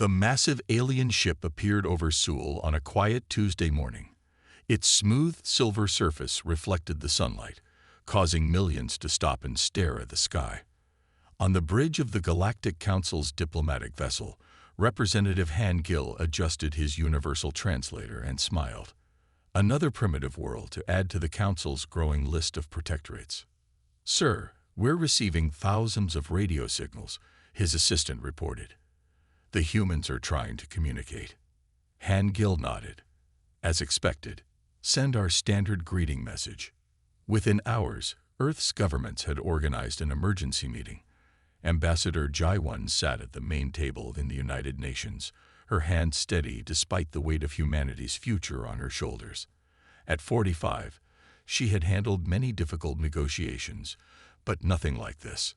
The massive alien ship appeared over Seoul on a quiet Tuesday morning. Its smooth silver surface reflected the sunlight, causing millions to stop and stare at the sky. On the bridge of the Galactic Council's diplomatic vessel, Representative Han Gil adjusted his universal translator and smiled. Another primitive world to add to the Council's growing list of protectorates. "Sir, we're receiving thousands of radio signals," his assistant reported. "The humans are trying to communicate." Han Gil nodded. "As expected, send our standard greeting message." Within hours, Earth's governments had organized an emergency meeting. Ambassador Jaiwan sat at the main table in the United Nations, her hand steady despite the weight of humanity's future on her shoulders. At 45, she had handled many difficult negotiations, but nothing like this.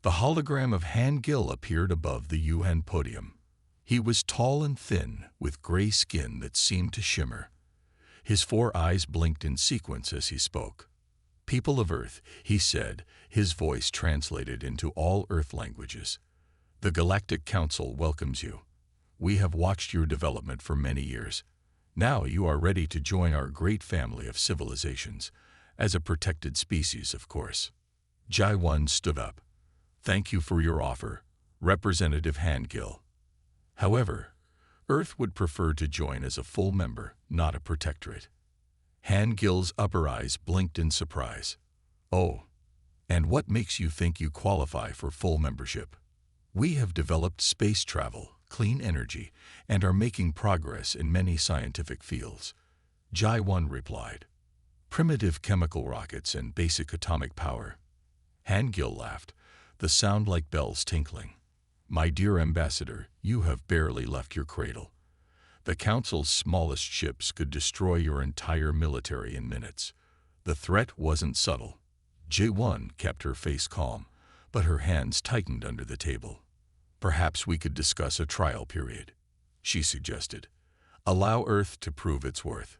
The hologram of Han Gil appeared above the UN podium. He was tall and thin, with gray skin that seemed to shimmer. His 4 eyes blinked in sequence as he spoke. "People of Earth," he said, his voice translated into all Earth languages. "The Galactic Council welcomes you. We have watched your development for many years. Now you are ready to join our great family of civilizations, as a protected species, of course." Jaiwan stood up. "Thank you for your offer, Representative Han Gil. However, Earth would prefer to join as a full member, not a protectorate." Han Gil's upper eyes blinked in surprise. "Oh, and what makes you think you qualify for full membership?" "We have developed space travel, clean energy, and are making progress in many scientific fields," Jaiwan replied. "Primitive chemical rockets and basic atomic power." Han Gil laughed, the sound like bells tinkling. "My dear ambassador, you have barely left your cradle. The Council's smallest ships could destroy your entire military in minutes." The threat wasn't subtle. Jaiwan kept her face calm, but her hands tightened under the table. "Perhaps we could discuss a trial period," she suggested. "Allow Earth to prove its worth."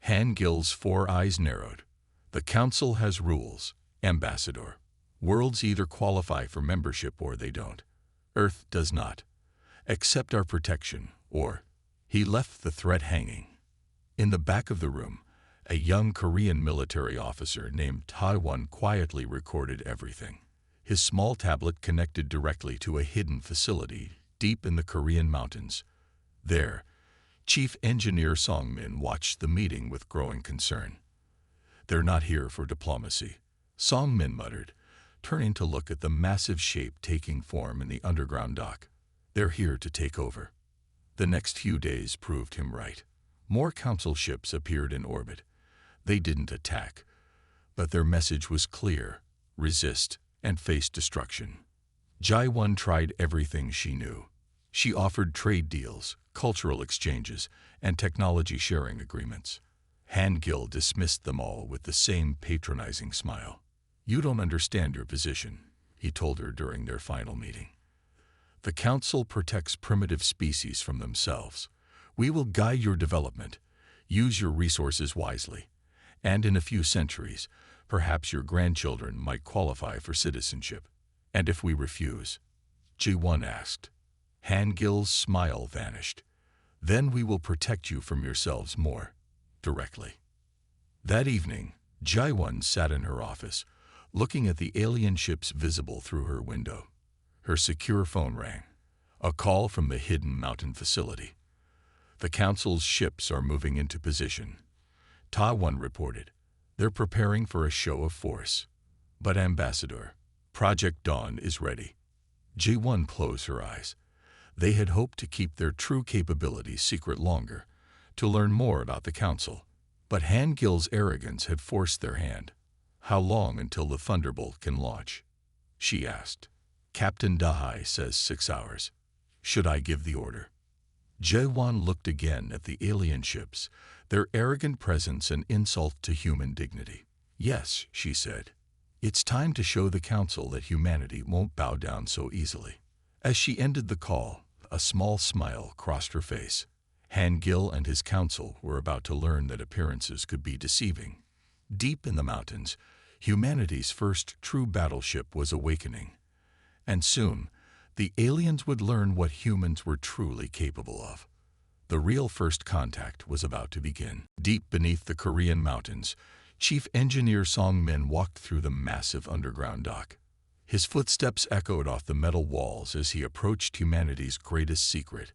Han Gil's 4 eyes narrowed. "The Council has rules, Ambassador. Worlds either qualify for membership or they don't. Earth does not. Accept our protection, or—" He left the threat hanging. In the back of the room, a young Korean military officer named Taiwan quietly recorded everything. His small tablet connected directly to a hidden facility deep in the Korean mountains. There, Chief Engineer Song Min watched the meeting with growing concern. "They're not here for diplomacy," Song Min muttered, turning to look at the massive shape taking form in the underground dock. "They're here to take over." The next few days proved him right. More Council ships appeared in orbit. They didn't attack, but their message was clear: resist and face destruction. Jaiwan tried everything she knew. She offered trade deals, cultural exchanges, and technology sharing agreements. Han Gil dismissed them all with the same patronizing smile. "You don't understand your position," he told her during their final meeting. "The Council protects primitive species from themselves. We will guide your development. Use your resources wisely. And in a few centuries, perhaps your grandchildren might qualify for citizenship." "And if we refuse?" Ji-won asked. Han Gil's smile vanished. "Then we will protect you from yourselves more directly." That evening, Ji-won sat in her office, looking at the alien ships visible through her window. Her secure phone rang. A call from the hidden mountain facility. "The Council's ships are moving into position," Ta-won reported. "They're preparing for a show of force." "But Ambassador, Project Dawn is ready." Ji-won closed her eyes. They had hoped to keep their true capabilities secret longer, to learn more about the Council. But Han Gil's arrogance had forced their hand. "How long until the Thunderbolt can launch?" she asked. "Captain Dahai says 6 hours. Should I give the order?" Jae-won looked again at the alien ships, their arrogant presence an insult to human dignity. "Yes," she said. "It's time to show the Council that humanity won't bow down so easily." As she ended the call, a small smile crossed her face. Han Gil and his Council were about to learn that appearances could be deceiving. Deep in the mountains, humanity's first true battleship was awakening. And soon, The aliens would learn what humans were truly capable of. The real first contact was about to begin. Deep beneath the Korean mountains, Chief Engineer Song Min walked through the massive underground dock. His footsteps echoed off the metal walls as he approached humanity's greatest secret,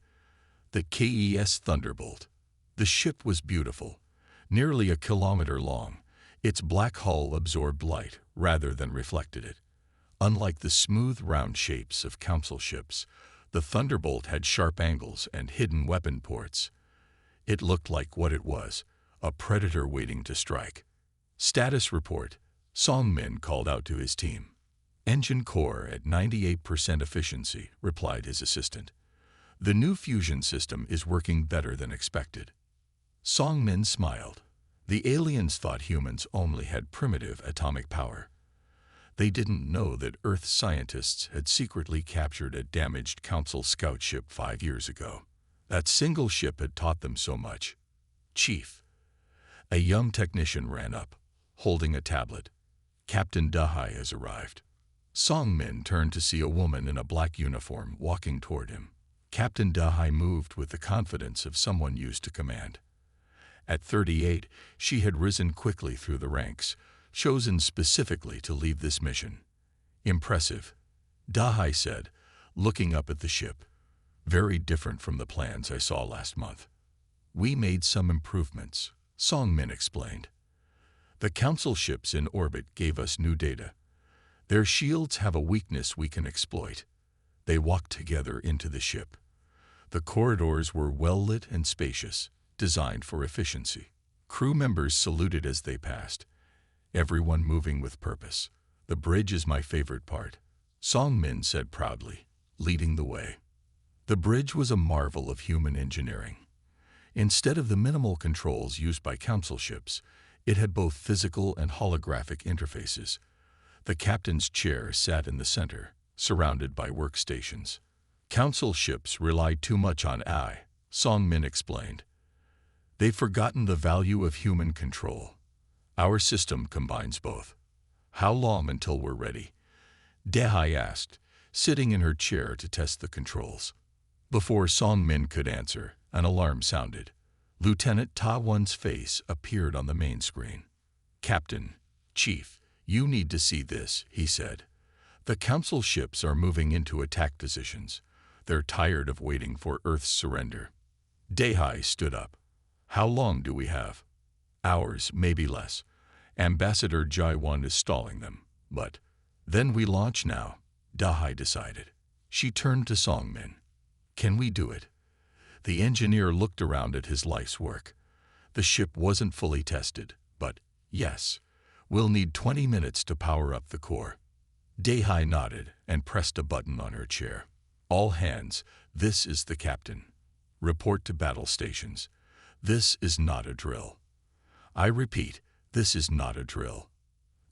the KES Thunderbolt. The ship was beautiful, nearly a kilometer long. Its black hull absorbed light rather than reflected it. Unlike the smooth, round shapes of Council ships, the Thunderbolt had sharp angles and hidden weapon ports. It looked like what it was, a predator waiting to strike. Status report, Song Min called out to his team. Engine core at 98% efficiency, replied his assistant. The new fusion system is working better than expected. Song Min smiled. The aliens thought humans only had primitive atomic power. They didn't know that Earth scientists had secretly captured a damaged Council scout ship 5 years ago. That single ship had taught them so much. Chief. A young technician ran up, holding a tablet. Captain Dahai has arrived. Song Min turned to see a woman in a black uniform walking toward him. Captain Dahai moved with the confidence of someone used to command. At 38, she had risen quickly through the ranks, chosen specifically to lead this mission. Impressive, Dahai said, looking up at the ship. Very different from the plans I saw last month. We made some improvements, Song Min explained. The Council ships in orbit gave us new data. Their shields have a weakness we can exploit. They walked together into the ship. The corridors were well lit and spacious, designed for efficiency. Crew members saluted as they passed, everyone moving with purpose. The bridge is my favorite part, Song Min said proudly, leading the way. The bridge was a marvel of human engineering. Instead of the minimal controls used by Council ships, it had both physical and holographic interfaces. The captain's chair sat in the center, surrounded by workstations. Council ships rely too much on AI, Song Min explained. They've forgotten the value of human control. Our system combines both. How long until we're ready? Dahai asked, sitting in her chair to test the controls. Before Song Min could answer, an alarm sounded. Lieutenant Ta Won's face appeared on the main screen. Captain, Chief, you need to see this, he said. The Council ships are moving into attack positions. They're tired of waiting for Earth's surrender. Dahai stood up. How long do we have? Hours, maybe less. Ambassador Jai-Wan is stalling them. But then we launch now, Dahai decided. She turned to Song Min. Can we do it? The engineer looked around at his life's work. The ship wasn't fully tested, but yes, we'll need 20 minutes to power up the core. Dahai nodded and pressed a button on her chair. All hands, this is the captain. Report to battle stations. This is not a drill. I repeat, this is not a drill.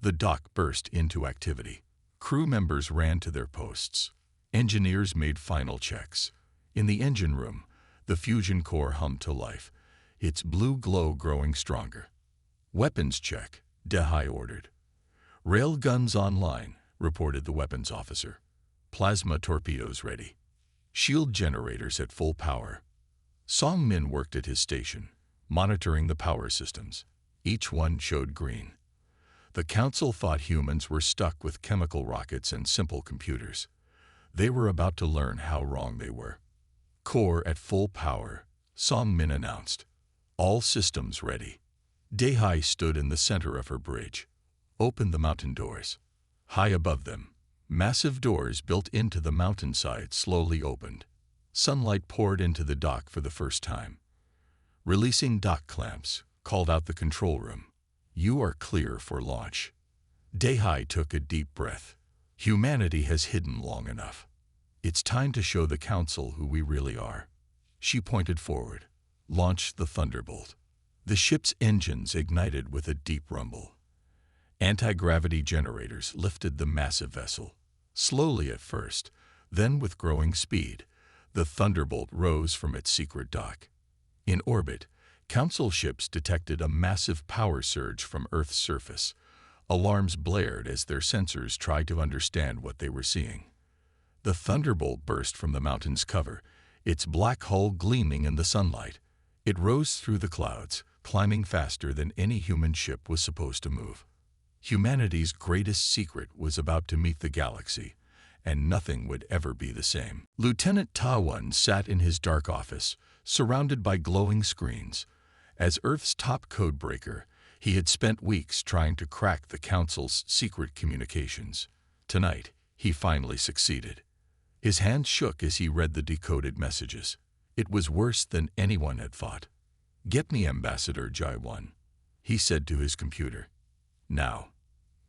The dock burst into activity. Crew members ran to their posts. Engineers made final checks. In the engine room, the fusion core hummed to life, its blue glow growing stronger. Weapons check, Dahai ordered. Rail guns online, reported the weapons officer. Plasma torpedoes ready. Shield generators at full power. Song Min worked at his station, monitoring the power systems. Each one showed green. The Council thought humans were stuck with chemical rockets and simple computers. They were about to learn how wrong they were. Core at full power, Song Min announced. All systems ready. Dahai stood in the center of her bridge. Opened the mountain doors. High above them, massive doors built into the mountainside slowly opened. Sunlight poured into the dock for the first time. Releasing dock clamps, called out the control room. You are clear for launch. Dahai took a deep breath. Humanity has hidden long enough. It's time to show the Council who we really are. She pointed forward. Launch the Thunderbolt. The ship's engines ignited with a deep rumble. Anti-gravity generators lifted the massive vessel. Slowly at first, then with growing speed, the Thunderbolt rose from its secret dock. In orbit, Council ships detected a massive power surge from Earth's surface. Alarms blared as their sensors tried to understand what they were seeing. The Thunderbolt burst from the mountain's cover, its black hull gleaming in the sunlight. It rose through the clouds, climbing faster than any human ship was supposed to move. Humanity's greatest secret was about to meet the galaxy, and nothing would ever be the same. Lieutenant Ta-1 sat in his dark office, surrounded by glowing screens. As Earth's top codebreaker, he had spent weeks trying to crack the Council's secret communications. Tonight, he finally succeeded. His hands shook as he read the decoded messages. It was worse than anyone had thought. "Get me Ambassador Jai-1," he said to his computer. "Now."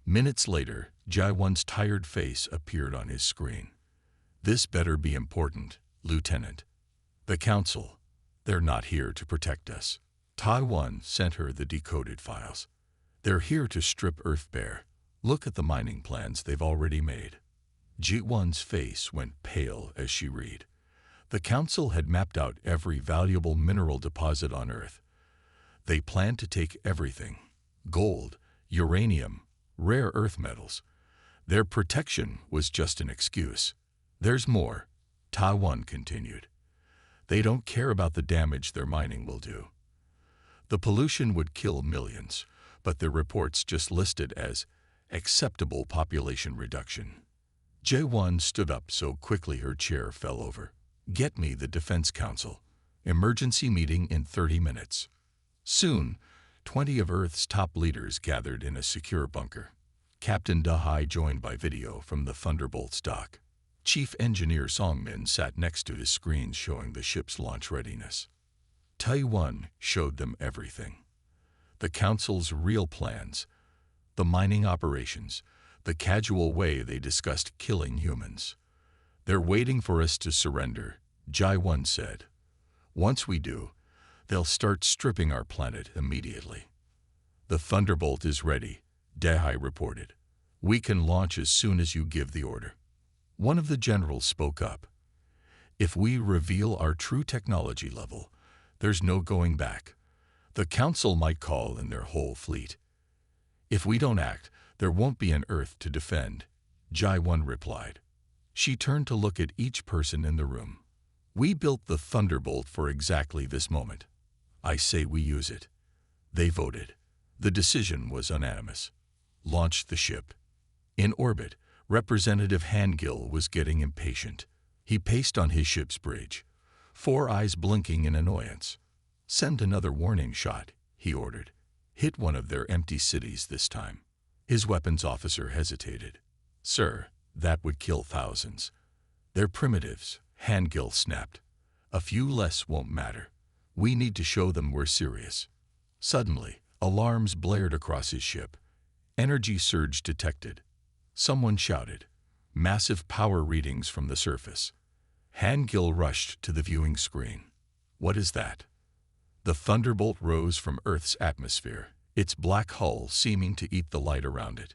Minutes later, Jai-1's tired face appeared on his screen. "This better be important, Lieutenant. The Council, they're not here to protect us." Tai-1 sent her the decoded files. "They're here to strip Earth bare. Look at the mining plans they've already made." Ji-1's face went pale as she read. The Council had mapped out every valuable mineral deposit on Earth. They planned to take everything: gold, uranium, rare earth metals. Their protection was just an excuse. "There's more," Ta-1 continued. "They don't care about the damage their mining will do. The pollution would kill millions, but their reports just listed as acceptable population reduction." J1 stood up so quickly her chair fell over. "Get me the Defense Council. Emergency meeting in 30 minutes. Soon, 20 of Earth's top leaders gathered in a secure bunker. Captain Dahai joined by video from the Thunderbolt's dock. Chief Engineer Songmin sat next to his screen showing the ship's launch readiness. Tai-1 showed them everything. The Council's real plans, the mining operations, the casual way they discussed killing humans. "They're waiting for us to surrender," Jai-1 said. "Once we do, they'll start stripping our planet immediately." "The Thunderbolt is ready," Dahai reported. "We can launch as soon as you give the order." One of the generals spoke up. "If we reveal our true technology level, there's no going back. The Council might call in their whole fleet. If we don't act, there won't be an Earth to defend," Jai-1 replied. She turned to look at each person in the room. "We built the Thunderbolt for exactly this moment. I say we use it." They voted. The decision was unanimous. Launch the ship. In orbit, Representative Hangill was getting impatient. He paced on his ship's bridge, 4 eyes blinking in annoyance. "Send another warning shot," he ordered. "Hit one of their empty cities this time." His weapons officer hesitated. "Sir, that would kill thousands." "They're primitives," Hangill snapped. "A few less won't matter. We need to show them we're serious." Suddenly, alarms blared across his ship. Energy surge detected. Someone shouted, "Massive power readings from the surface." Hangill rushed to the viewing screen. "What is that?" The Thunderbolt rose from Earth's atmosphere, its black hull seeming to eat the light around it.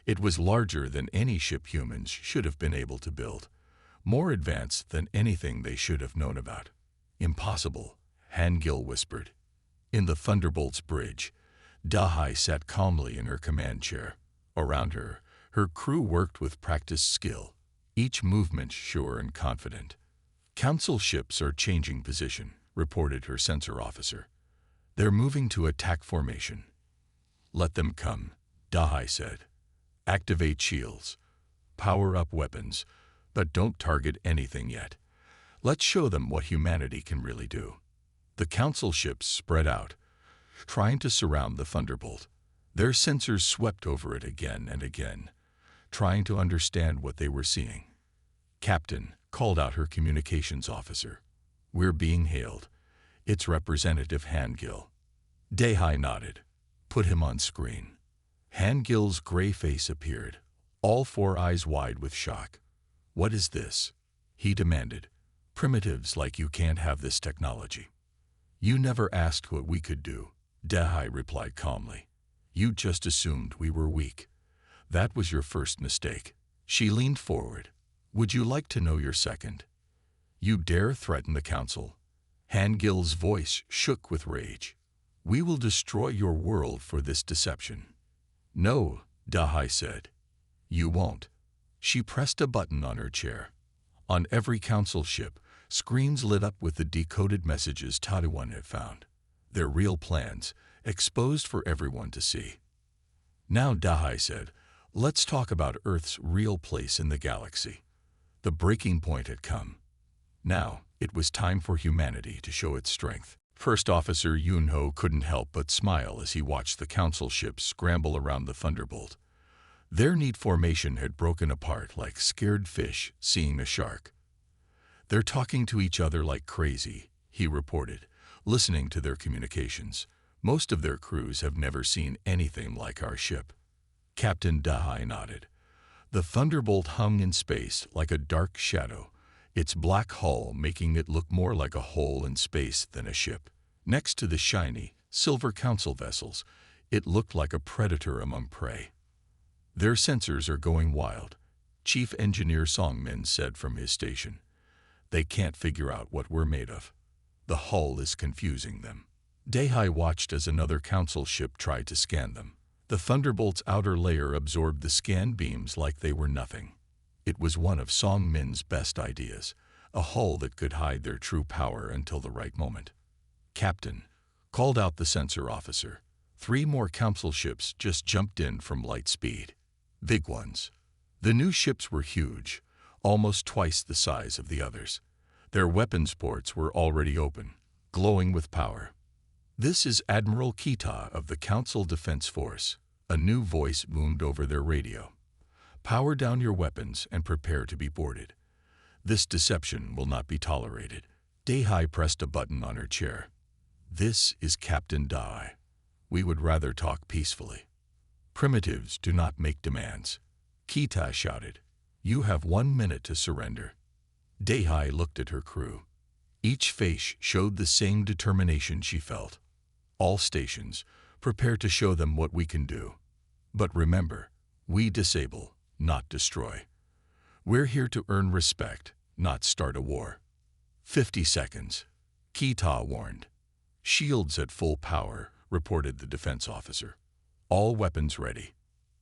It was larger than any ship humans should have been able to build, more advanced than anything they should have known about. "Impossible," Hangill whispered. In the Thunderbolt's bridge, Dahai sat calmly in her command chair. Around her, her crew worked with practiced skill, each movement sure and confident. "Council ships are changing position," reported her sensor officer. "They're moving to attack formation." "Let them come," Dahai said. "Activate shields. Power up weapons, but don't target anything yet. Let's show them what humanity can really do." The Council ships spread out, trying to surround the Thunderbolt. Their sensors swept over it again and again, trying to understand what they were seeing. "Captain," called out her communications officer. "We're being hailed. It's Representative Hangill." Dahai nodded. "Put him on screen." Hangill's gray face appeared, all 4 eyes wide with shock. "What is this?" he demanded. "Primitives like you can't have this technology." "You never asked what we could do," Dahai replied calmly. "You just assumed we were weak. That was your first mistake." She leaned forward. "Would you like to know your second? You dare threaten the Council?" Hangill's voice shook with rage. "We will destroy your world for this deception." "No," Dahai said. "You won't." She pressed a button on her chair. On every council ship, screens lit up with the decoded messages Taiwan had found. Their real plans, exposed for everyone to see. Now, Dahai said, let's talk about Earth's real place in the galaxy. The breaking point had come. Now, it was time for humanity to show its strength. First Officer Yunho couldn't help but smile as he watched the council ships scramble around the Thunderbolt. Their neat formation had broken apart like scared fish seeing a shark. They're talking to each other like crazy, he reported, listening to their communications. Most of their crews have never seen anything like our ship. Captain Dahai nodded. The Thunderbolt hung in space like a dark shadow, its black hull making it look more like a hole in space than a ship. Next to the shiny, silver council vessels, it looked like a predator among prey. Their sensors are going wild, Chief Engineer Songmin said from his station. They can't figure out what we're made of. The hull is confusing them. Dahai watched as another council ship tried to scan them. The Thunderbolt's outer layer absorbed the scan beams like they were nothing. It was one of Song Min's best ideas, a hull that could hide their true power until the right moment. Captain, called out the sensor officer. 3 more council ships just jumped in from light speed. Big ones. The new ships were huge, almost twice the size of the others. Their weapons ports were already open, glowing with power. This is Admiral Kita of the Council Defense Force. A new voice boomed over their radio. Power down your weapons and prepare to be boarded. This deception will not be tolerated. Dahai pressed a button on her chair. This is Captain Dahai. We would rather talk peacefully. Primitives do not make demands. Kita shouted. You have 1 minute to surrender. Dahai looked at her crew. Each face showed the same determination she felt. All stations, prepare to show them what we can do. But remember, we disable, not destroy. We're here to earn respect, not start a war. 50 seconds. Kita warned. Shields at full power, reported the defense officer. All weapons ready.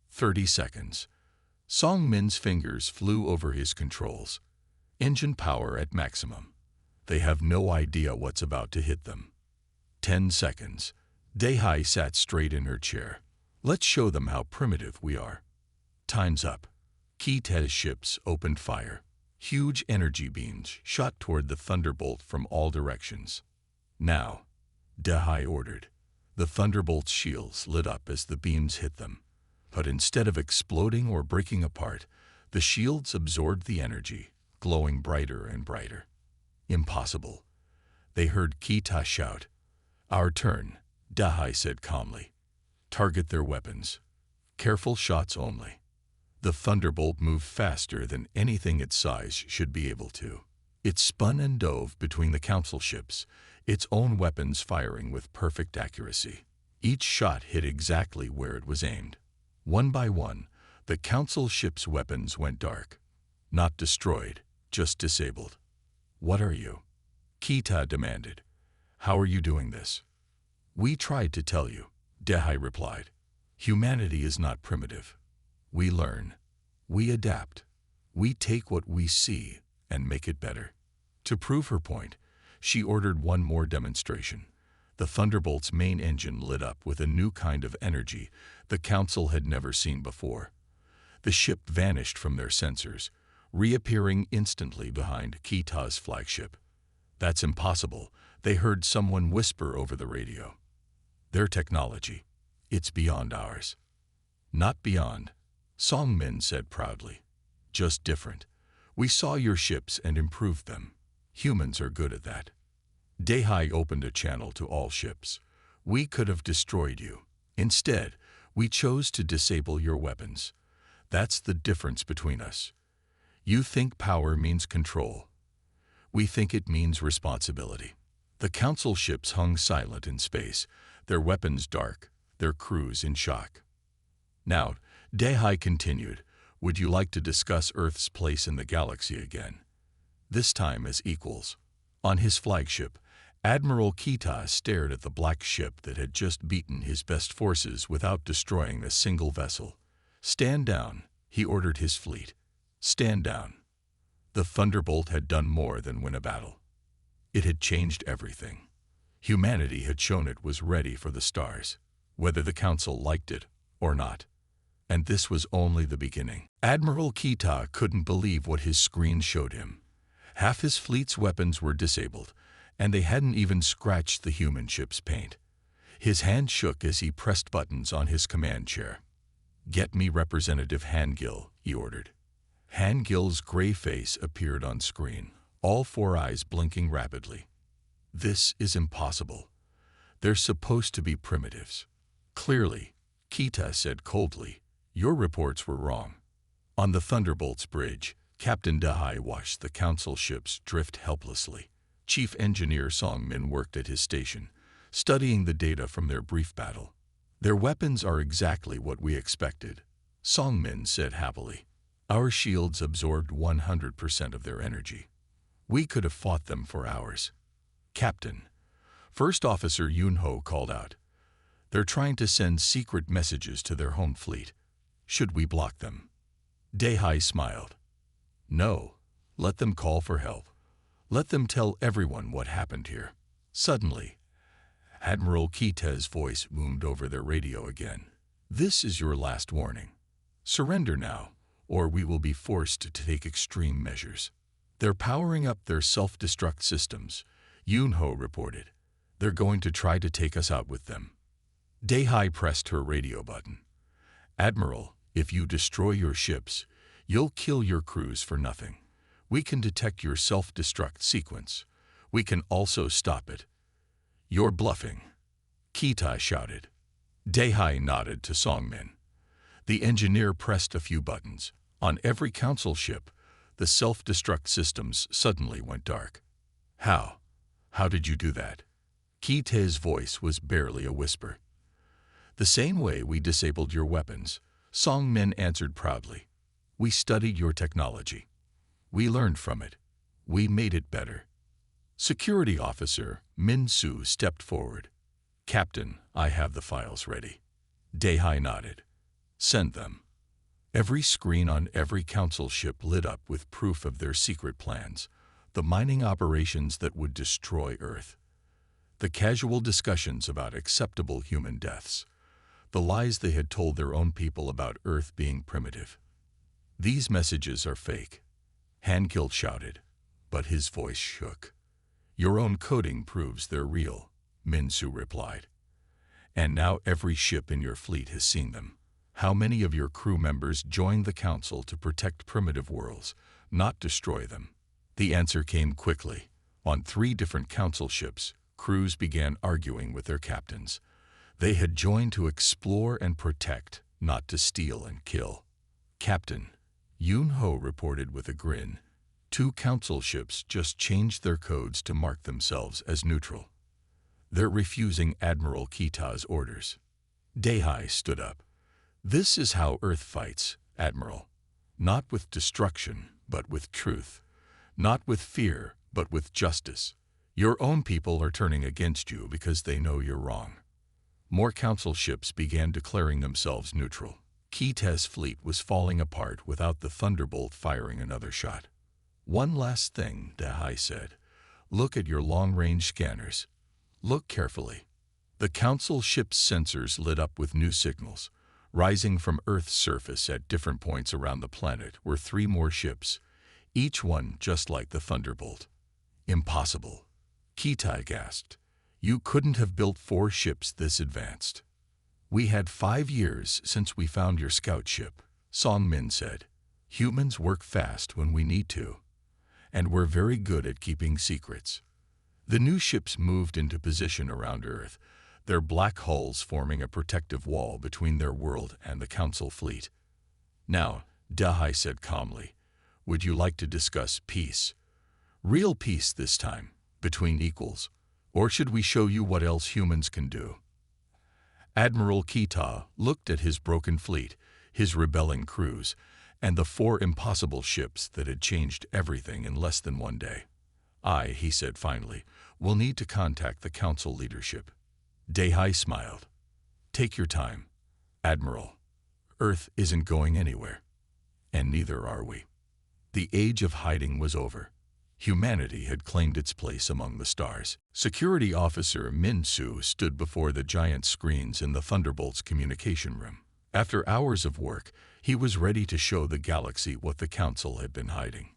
30 seconds. Song Min's fingers flew over his controls. Engine power at maximum. They have no idea what's about to hit them. 10 seconds. Dahai sat straight in her chair. Let's show them how primitive we are. Time's up. Kita's ships opened fire. Huge energy beams shot toward the Thunderbolt from all directions. Now, Dahai ordered. The Thunderbolt's shields lit up as the beams hit them. But instead of exploding or breaking apart, the shields absorbed the energy, glowing brighter and brighter. Impossible. They heard Kita shout. Our turn, Dahai said calmly. Target their weapons. Careful shots only. The Thunderbolt moved faster than anything its size should be able to. It spun and dove between the council ships, its own weapons firing with perfect accuracy. Each shot hit exactly where it was aimed. One by one, the council ship's weapons went dark. Not destroyed, just disabled. What are you? Kita demanded. How are you doing this? We tried to tell you, Dahai replied. Humanity is not primitive. We learn. We adapt. We take what we see and make it better. To prove her point, she ordered one more demonstration. The Thunderbolt's main engine lit up with a new kind of energy the Council had never seen before. The ship vanished from their sensors, reappearing instantly behind Kita's flagship. That's impossible, they heard someone whisper over the radio. Their technology, it's beyond ours. Not beyond, Song Min said proudly. Just different. We saw your ships and improved them. Humans are good at that. Dahai opened a channel to all ships. We could have destroyed you. Instead, we chose to disable your weapons. That's the difference between us. You think power means control. We think it means responsibility. The council ships hung silent in space, their weapons dark, their crews in shock. Now, Dahai continued, would you like to discuss Earth's place in the galaxy again? This time as equals. On his flagship, Admiral Kita stared at the black ship that had just beaten his best forces without destroying a single vessel. Stand down, he ordered his fleet. Stand down. The Thunderbolt had done more than win a battle. It had changed everything. Humanity had shown it was ready for the stars, whether the Council liked it or not. And this was only the beginning. Admiral Kita couldn't believe what his screen showed him. Half his fleet's weapons were disabled, and they hadn't even scratched the human ship's paint. His hand shook as he pressed buttons on his command chair. "Get me Representative Hangill," he ordered. Hangill's gray face appeared on screen, all four eyes blinking rapidly. "This is impossible. They're supposed to be primitives." "Clearly," Kita said coldly, "your reports were wrong." On the Thunderbolt's bridge, Captain Dahai watched the Council ships drift helplessly. Chief Engineer Songmin worked at his station, studying the data from their brief battle. "Their weapons are exactly what we expected," Songmin said happily. "Our shields absorbed 100% of their energy. We could have fought them for hours." "Captain," First Officer Yunho called out, "they're trying to send secret messages to their home fleet. Should we block them?" Dahai smiled. "No, let them call for help. Let them tell everyone what happened here." Suddenly, Admiral Kita's voice boomed over their radio again. "This is your last warning. Surrender now, or we will be forced to take extreme measures." "They're powering up their self-destruct systems," Yunho reported. "They're going to try to take us out with them." Dahai pressed her radio button. "Admiral, if you destroy your ships, you'll kill your crews for nothing. We can detect your self-destruct sequence. We can also stop it." "You're bluffing," Kita shouted. Dahai nodded to Songmin. The engineer pressed a few buttons. On every Council ship, the self-destruct systems suddenly went dark. "How? How did you do that?" Kita's voice was barely a whisper. "The same way we disabled your weapons," Songmin answered proudly. "We studied your technology. We learned from it. We made it better." Security Officer Min Su stepped forward. "Captain, I have the files ready." Dahai nodded. "Send them." Every screen on every Council ship lit up with proof of their secret plans, the mining operations that would destroy Earth, the casual discussions about acceptable human deaths, the lies they had told their own people about Earth being primitive. "These messages are fake," Hangill shouted, but his voice shook. "Your own coding proves they're real," Minsu replied. "And now every ship in your fleet has seen them. How many of your crew members joined the Council to protect primitive worlds, not destroy them?" The answer came quickly. On 3 different Council ships, crews began arguing with their captains. They had joined to explore and protect, not to steal and kill. "Captain," Yunho reported with a grin, "2 Council ships just changed their codes to mark themselves as neutral. They're refusing Admiral Kita's orders." Dahai stood up. "This is how Earth fights, Admiral. Not with destruction, but with truth. Not with fear, but with justice. Your own people are turning against you because they know you're wrong." More Council ships began declaring themselves neutral. Kita's fleet was falling apart without the Thunderbolt firing another shot. "One last thing," Dahai said. "Look at your long-range scanners. Look carefully." The Council ship's sensors lit up with new signals. Rising from Earth's surface at different points around the planet were 3 more ships, each one just like the Thunderbolt. "Impossible," Kita gasped. "You couldn't have built 4 ships this advanced." "We had 5 years since we found your scout ship," Songmin said. "Humans work fast when we need to, and we're very good at keeping secrets." The new ships moved into position around Earth, their black hulls forming a protective wall between their world and the Council fleet. "Now," Dahai said calmly, "would you like to discuss peace? Real peace this time, between equals, or should we show you what else humans can do?" Admiral Kita looked at his broken fleet, his rebelling crews, and the 4 impossible ships that had changed everything in less than 1 day. He said finally, "will need to contact the Council leadership." Dahai smiled. "Take your time, Admiral. Earth isn't going anywhere, and neither are we." The age of hiding was over. Humanity had claimed its place among the stars. Security Officer Min Su stood before the giant screens in the Thunderbolt's communication room. After hours of work, he was ready to show the galaxy what the Council had been hiding.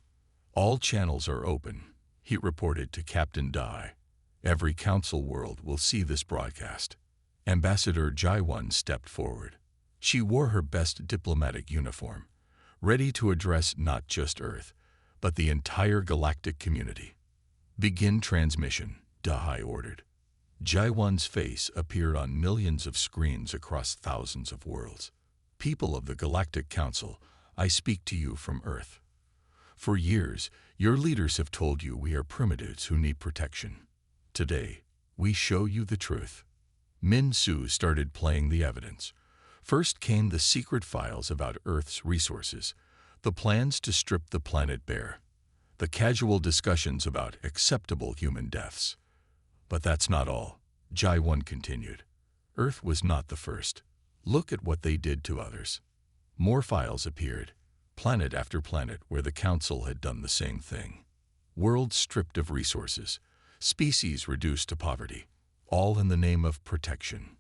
"All channels are open," he reported to Captain Dai. "Every Council world will see this broadcast." Ambassador Jaiwan stepped forward. She wore her best diplomatic uniform, ready to address not just Earth, but the entire galactic community. "Begin transmission," Dahai ordered. Jaiwan's face appeared on millions of screens across thousands of worlds. "People of the Galactic Council, I speak to you from Earth. For years, your leaders have told you we are primitives who need protection. Today, we show you the truth." Min Su started playing the evidence. First came the secret files about Earth's resources, the plans to strip the planet bare, the casual discussions about acceptable human deaths. "But that's not all," Jaiwan continued. "Earth was not the first. Look at what they did to others." More files appeared, planet after planet where the Council had done the same thing. Worlds stripped of resources, species reduced to poverty, all in the name of protection.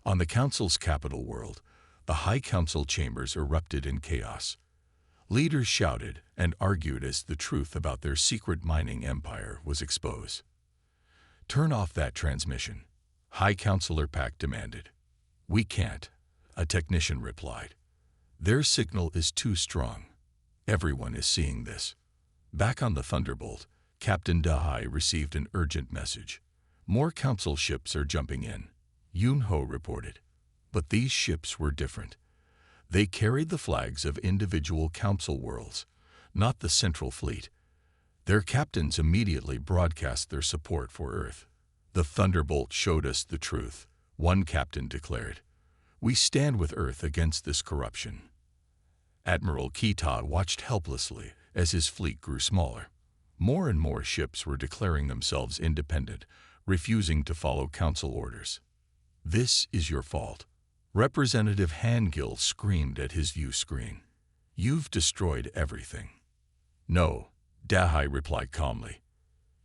On the Council's capital world, the High Council chambers erupted in chaos. Leaders shouted and argued as the truth about their secret mining empire was exposed. "Turn off that transmission," High Councilor Pak demanded. "We can't," a technician replied. "Their signal is too strong. Everyone is seeing this." Back on the Thunderbolt, Captain Dahai received an urgent message. "More Council ships are jumping in," Yun-Ho reported. But these ships were different. They carried the flags of individual Council worlds, not the Central Fleet. Their captains immediately broadcast their support for Earth. "The Thunderbolt showed us the truth," one captain declared. "We stand with Earth against this corruption." Admiral Kita watched helplessly as his fleet grew smaller. More and more ships were declaring themselves independent, refusing to follow Council orders. "This is your fault," Representative Hangill screamed at his view screen. "You've destroyed everything." "No," Dahai replied calmly.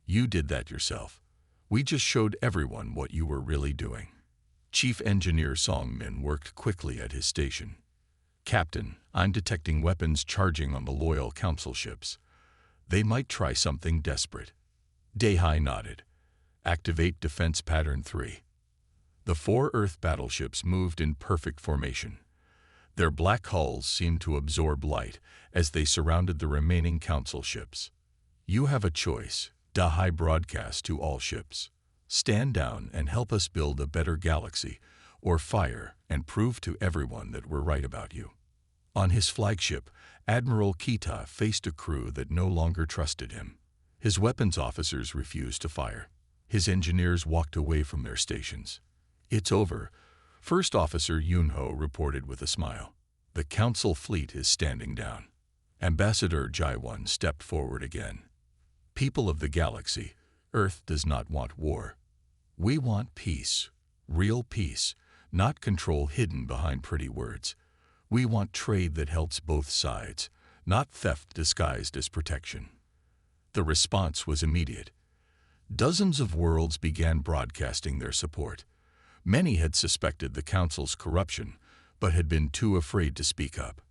"You did that yourself. We just showed everyone what you were really doing." Chief Engineer Song Min worked quickly at his station. "Captain, I'm detecting weapons charging on the loyal Council ships. They might try something desperate." Dahai nodded. "Activate Defense Pattern 3. The 4 Earth battleships moved in perfect formation. Their black hulls seemed to absorb light as they surrounded the remaining Council ships. "You have a choice," Dahai broadcast to all ships. "Stand down and help us build a better galaxy, or fire and prove to everyone that we're right about you." On his flagship, Admiral Kita faced a crew that no longer trusted him. His weapons officers refused to fire. His engineers walked away from their stations. "It's over," First Officer Yun-Ho reported with a smile. "The Council fleet is standing down." Ambassador Jaiwan stepped forward again. "People of the galaxy, Earth does not want war. We want peace, real peace, not control hidden behind pretty words. We want trade that helps both sides, not theft disguised as protection." The response was immediate. Dozens of worlds began broadcasting their support. Many had suspected the Council's corruption, but had been too afraid to speak up.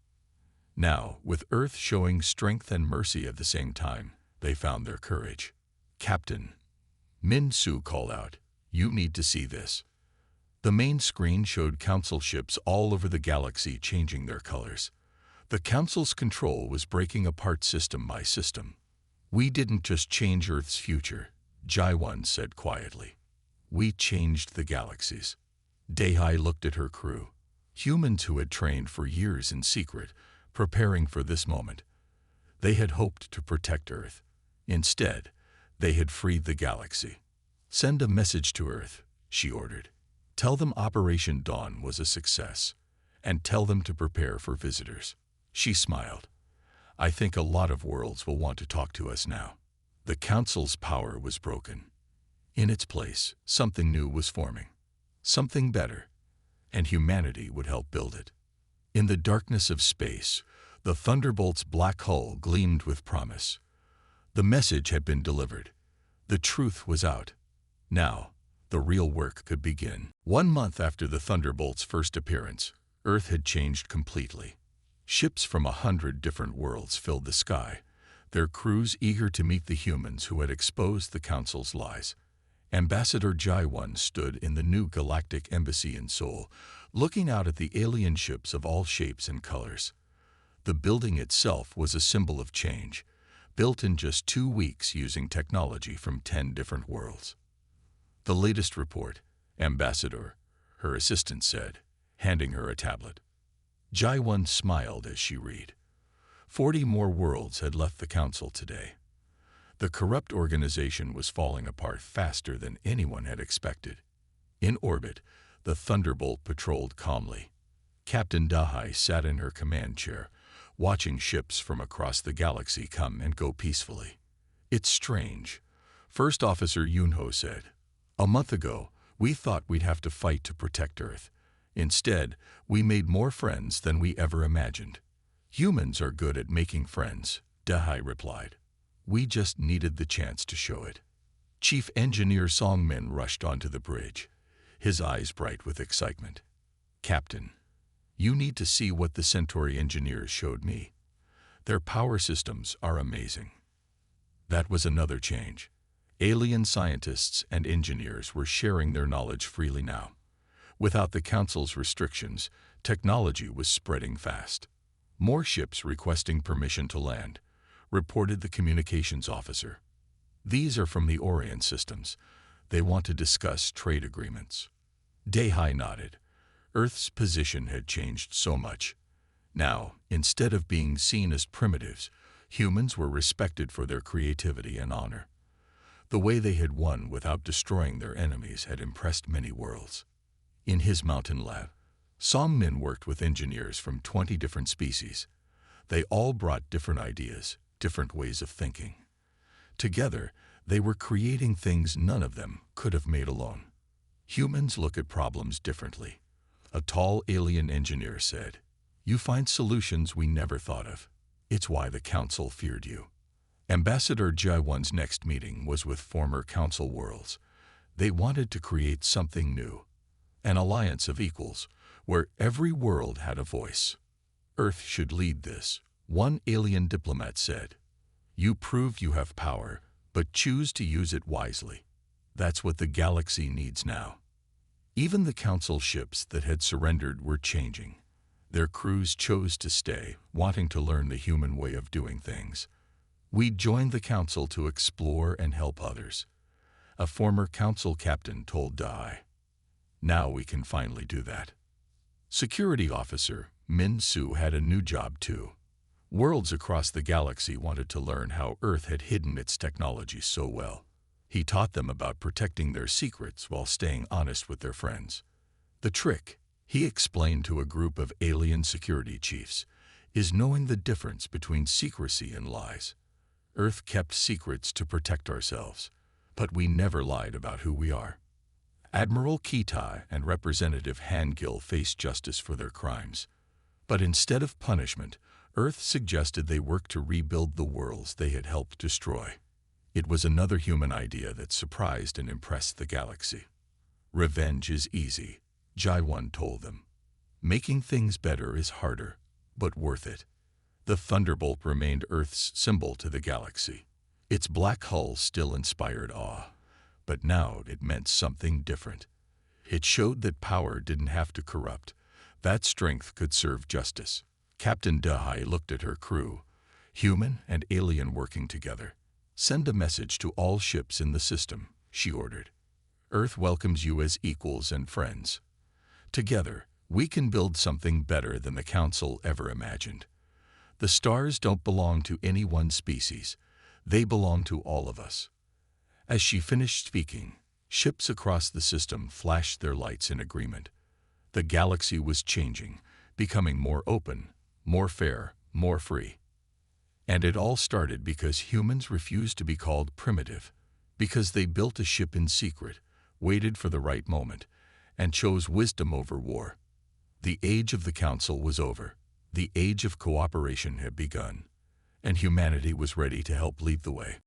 Now, with Earth showing strength and mercy at the same time, they found their courage. "Captain," Min Su called out, "you need to see this." The main screen showed Council ships all over the galaxy changing their colors. The Council's control was breaking apart system by system. "We didn't just change Earth's future," Jaiwan said quietly. "We changed the galaxies." Dahai looked at her crew, humans who had trained for years in secret, preparing for this moment. They had hoped to protect Earth. Instead, they had freed the galaxy. "Send a message to Earth," she ordered. "Tell them Operation Dawn was a success, and tell them to prepare for visitors." She smiled. "I think a lot of worlds will want to talk to us now." The Council's power was broken. In its place, something new was forming. Something better, and humanity would help build it. In the darkness of space, The Thunderbolt's black hull gleamed with promise. The message had been delivered. The truth was out. Now, the real work could begin. 1 month after the Thunderbolt's first appearance, Earth had changed completely. Ships from 100 different worlds filled the sky, their crews eager to meet the humans who had exposed the Council's lies. Ambassador Jai-1 stood in the new Galactic Embassy in Seoul, looking out at the alien ships of all shapes and colors. The building itself was a symbol of change, built in just 2 weeks using technology from 10 different worlds. The latest report, Ambassador, her assistant said, handing her a tablet. Jai-1 smiled as she read. 40 more worlds had left the Council today. The corrupt organization was falling apart faster than anyone had expected. In orbit, the Thunderbolt patrolled calmly. Captain Dahai sat in her command chair, watching ships from across the galaxy come and go peacefully. "It's strange," First Officer Yunho said. "A month ago, we thought we'd have to fight to protect Earth. Instead, we made more friends than we ever imagined." "Humans are good at making friends," Dahai replied. "We just needed the chance to show it." Chief Engineer Song-min rushed onto the bridge, his eyes bright with excitement. "Captain, you need to see what the Centauri engineers showed me. Their power systems are amazing." That was another change. Alien scientists and engineers were sharing their knowledge freely now. Without the Council's restrictions, technology was spreading fast. "More ships requesting permission to land," reported the communications officer. "These are from the Orient systems. They want to discuss trade agreements." Dahai nodded. Earth's position had changed so much. Now, instead of being seen as primitives, humans were respected for their creativity and honor. The way they had won without destroying their enemies had impressed many worlds. In his mountain lab, Song-min worked with engineers from 20 different species. They all brought different ideas, different ways of thinking. Together, they were creating things none of them could have made alone. "Humans look at problems differently," a tall alien engineer said. "You find solutions we never thought of. It's why the Council feared you." Ambassador Jai-1's next meeting was with former Council worlds. They wanted to create something new, an alliance of equals, where every world had a voice. "Earth should lead this," one alien diplomat said. "You prove you have power, but choose to use it wisely. That's what the galaxy needs now." Even the Council ships that had surrendered were changing. Their crews chose to stay, wanting to learn the human way of doing things. "We joined the Council to explore and help others," a former Council captain told Dahai. "Now we can finally do that." Security Officer Min Su had a new job too. Worlds across the galaxy wanted to learn how Earth had hidden its technology so well. He taught them about protecting their secrets while staying honest with their friends. "The trick," he explained to a group of alien security chiefs, "is knowing the difference between secrecy and lies. Earth kept secrets to protect ourselves, but we never lied about who we are." Admiral Kitai and Representative Han-Gil faced justice for their crimes. But instead of punishment, Earth suggested they work to rebuild the worlds they had helped destroy. It was another human idea that surprised and impressed the galaxy. "Revenge is easy," Jai-1 told them. "Making things better is harder, but worth it." The Thunderbolt remained Earth's symbol to the galaxy. Its black hull still inspired awe, but now it meant something different. It showed that power didn't have to corrupt, that strength could serve justice. Captain Dahai looked at her crew, human and alien working together. "Send a message to all ships in the system," she ordered. "Earth welcomes you as equals and friends. Together, we can build something better than the Council ever imagined. The stars don't belong to any one species. They belong to all of us." As she finished speaking, ships across the system flashed their lights in agreement. The galaxy was changing, becoming more open, more fair, more free. And it all started because humans refused to be called primitive, because they built a ship in secret, waited for the right moment, and chose wisdom over war. The age of the Council was over. The age of cooperation had begun, and humanity was ready to help lead the way.